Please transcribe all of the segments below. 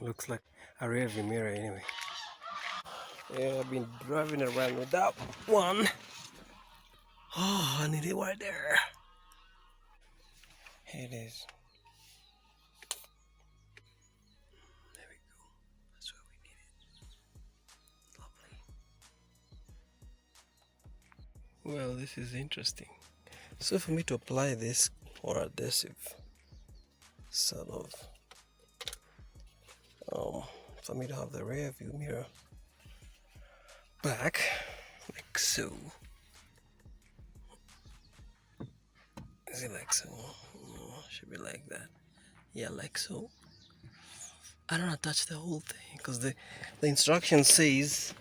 Looks like a rear view mirror anyway. Yeah, I've been driving around without one. Oh, I need it right there. Here it is. There we go. That's where we need it. Lovely. Well, this is interesting. So for me to apply this or adhesive, sort of, for me to have the rear view mirror back, like so. Is it like so? No, should be like that. Yeah, like so. I don't attach the whole thing because the instruction says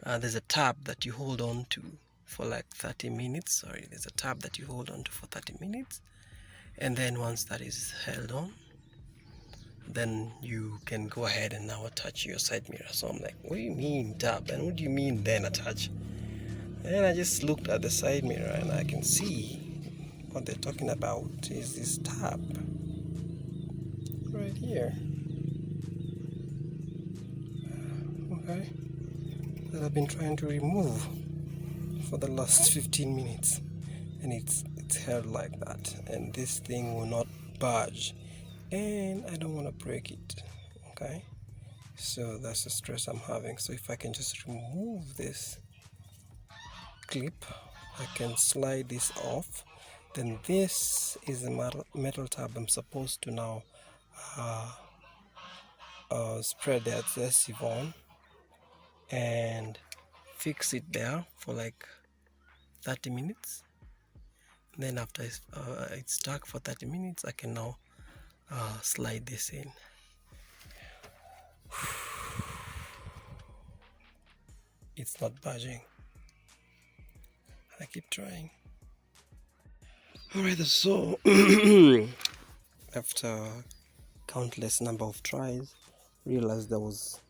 there's a tab that you hold on to for like 30 minutes. Sorry, there's a tab that you hold on to for 30 minutes, and then once that is held on, then you can go ahead and now attach your side mirror. So I'm like, what do you mean tab? And what do you mean then attach? And I just looked at the side mirror and I can see what they're talking about is this tab right here. Okay, that I've been trying to remove for the last 15 minutes, and it's held like that, and this thing will not budge, and I don't want to break it. Okay, so that's the stress I'm having. So if I can just remove this clip, I can slide this off, then this is the metal tab I'm supposed to now spread the adhesive on and fix it there for like 30 minutes. Then after it's stuck for 30 minutes, I can now slide this in. It's not budging. I keep trying. Alright, so after countless number of tries, realized there was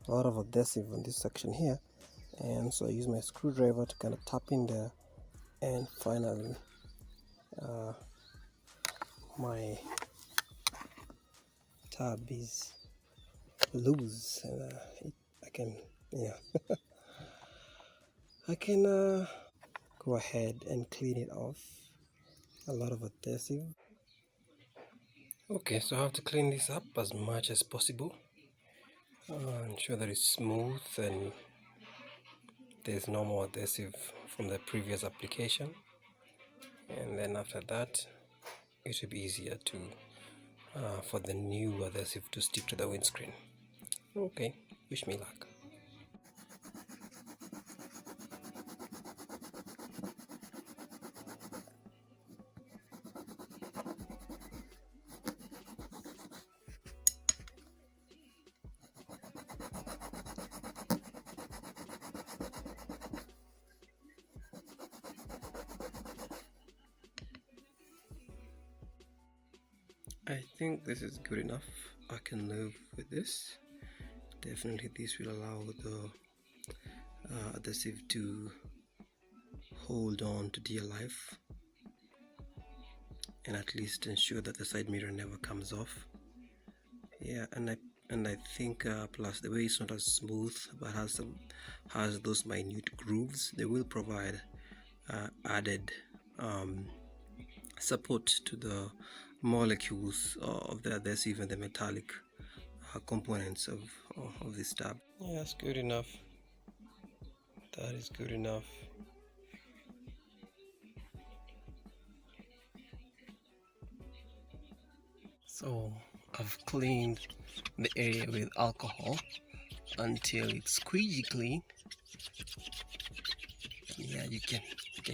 a lot of adhesive on this section here, and so I use my screwdriver to kind of tap in there, and finally my tab is loose, and I can, yeah, I can go ahead and clean it off. A lot of adhesive. Okay, so I have to clean this up as much as possible. Ensure that it's smooth and there's no more adhesive from the previous application, and then after that it will be easier to for the new adhesive to stick to the windscreen. Okay, wish me luck. I think this is good enough. I can live with this. Definitely this will allow the adhesive to hold on to dear life, and at least ensure that the side mirror never comes off. Yeah, and I think plus the way it's not as smooth but has those minute grooves, they will provide added support to the molecules of the adhesive and the metallic components of this tab. Yeah, that's good enough. That is good enough. So I've cleaned the area with alcohol until it's squeegee clean. Yeah, you can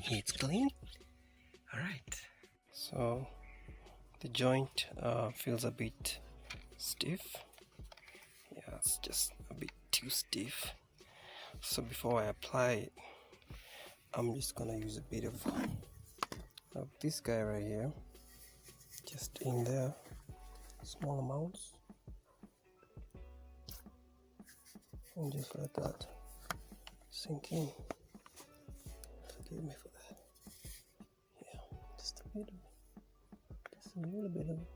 hear it's clean. All right. So the joint feels a bit stiff. Yeah, it's just a bit too stiff. So before I apply it, I'm just gonna use a bit of this guy right here, just in there, small amounts, and just let that sink in. Forgive me for that. Yeah, just a little bit of it.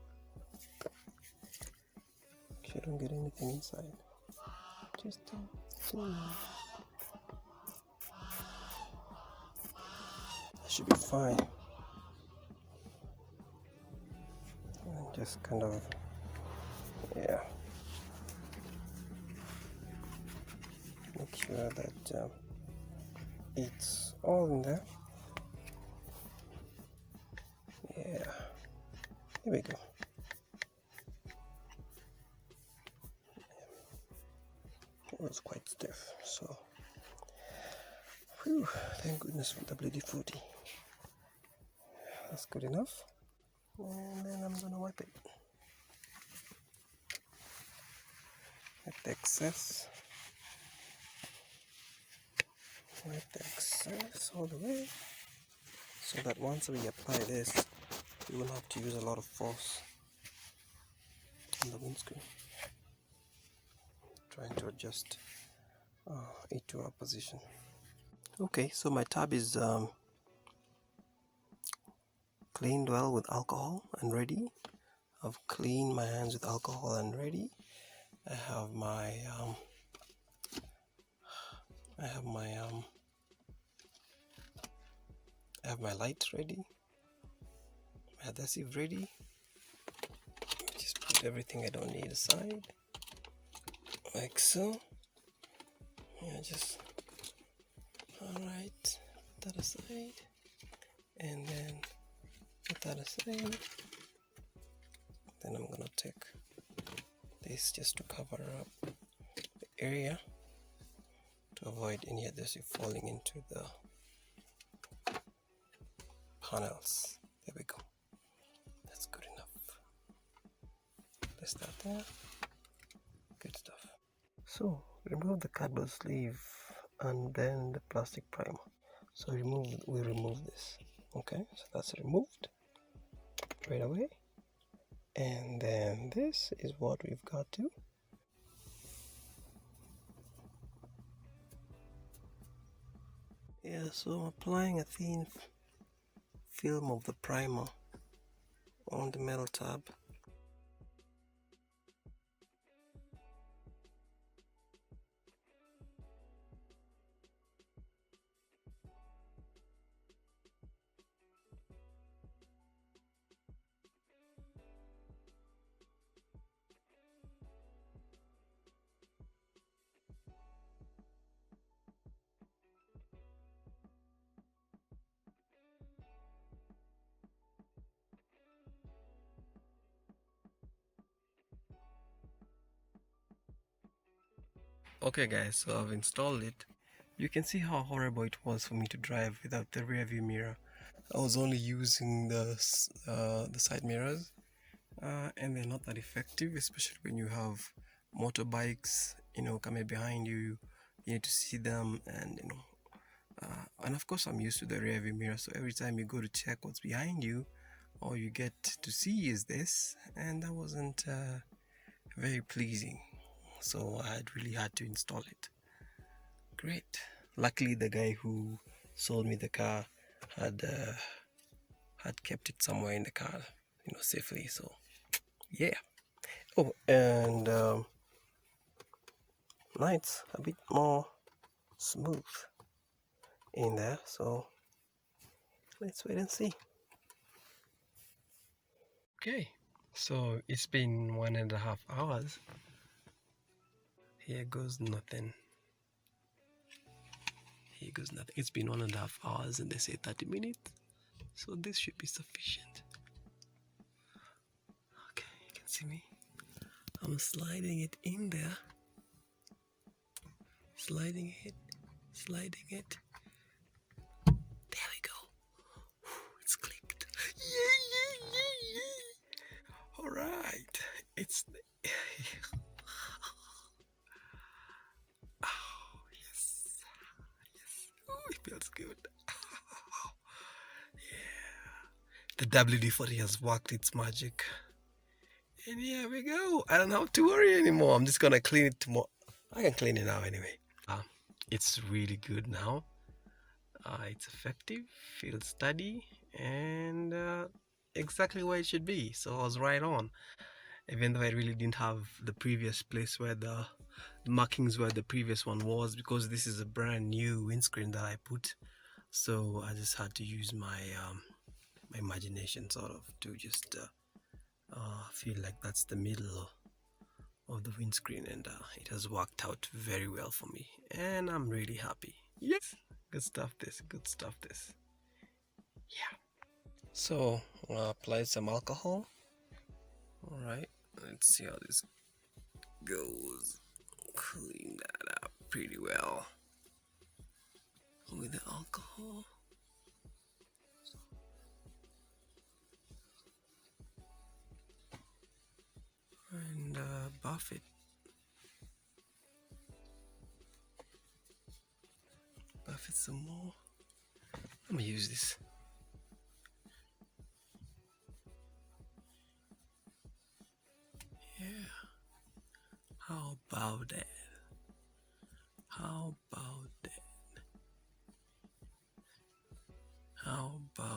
Okay. you don't get anything inside. Just clean. That should be fine. And just kind of, yeah, make sure that it's all in there. Yeah, here we go. It was quite stiff, so whew, thank goodness for WD-40. That's good enough. And then I'm gonna wipe it. Wipe the excess. Wipe the excess all the way, so that once we apply this, we will have to use a lot of force on the windscreen. Trying to adjust it to our position. Okay, so my tab is cleaned well with alcohol and ready. I've cleaned my hands with alcohol and ready. I have my light ready, my adhesive ready. Just put everything I don't need aside, like so. Yeah, just alright, put that aside, and then put that aside. Then I'm gonna take this just to cover up the area to avoid any adhesive falling into the panels. There we go. That's good enough. Place that there. Good stuff. So remove the cardboard sleeve and then the plastic primer. So we remove this. Okay, so that's removed right away. And then this is what we've got to. Yeah, so I'm applying a thin film of the primer on the metal tab. Okay guys, so I've installed it. You can see how horrible it was for me to drive without the rear view mirror. I was only using the side mirrors, and they're not that effective, especially when you have motorbikes, coming behind you. You need to see them, and and of course I'm used to the rear view mirror, so every time you go to check what's behind you, all you get to see is this, and that wasn't very pleasing. So I really had to install it. Great. Luckily the guy who sold me the car had kept it somewhere in the car, safely. So yeah. Oh, and now it's a bit more smooth in there, so let's wait and see. Okay, so it's been 1.5 hours. Here goes nothing. Here goes nothing. It's been 1.5 hours and they say 30 minutes, so this should be sufficient. Okay, you can see me. I'm sliding it in there. Sliding it. There we go. It's clicked. Yeah. Alright. It's oh yes. Oh, it feels good. Yeah. The WD-40 has worked its magic. And here we go. I don't have to worry anymore. I'm just gonna clean it tomorrow. I can clean it now anyway. It's really good now. It's effective, feels steady, and exactly where it should be. So I was right on. even though I really didn't have the previous place where the markings where the previous one was, because this is a brand new windscreen that I put. So I just had to use my my imagination sort of to just feel like that's the middle of the windscreen, and it has worked out very well for me, and I'm really happy. Yes, good stuff. This good stuff. This. Yeah. So apply some alcohol. All right. Let's see how this goes. Clean that up pretty well with the alcohol. And buff it. Buff it some more. I'm gonna use this. Yeah. How about that? How about that? How about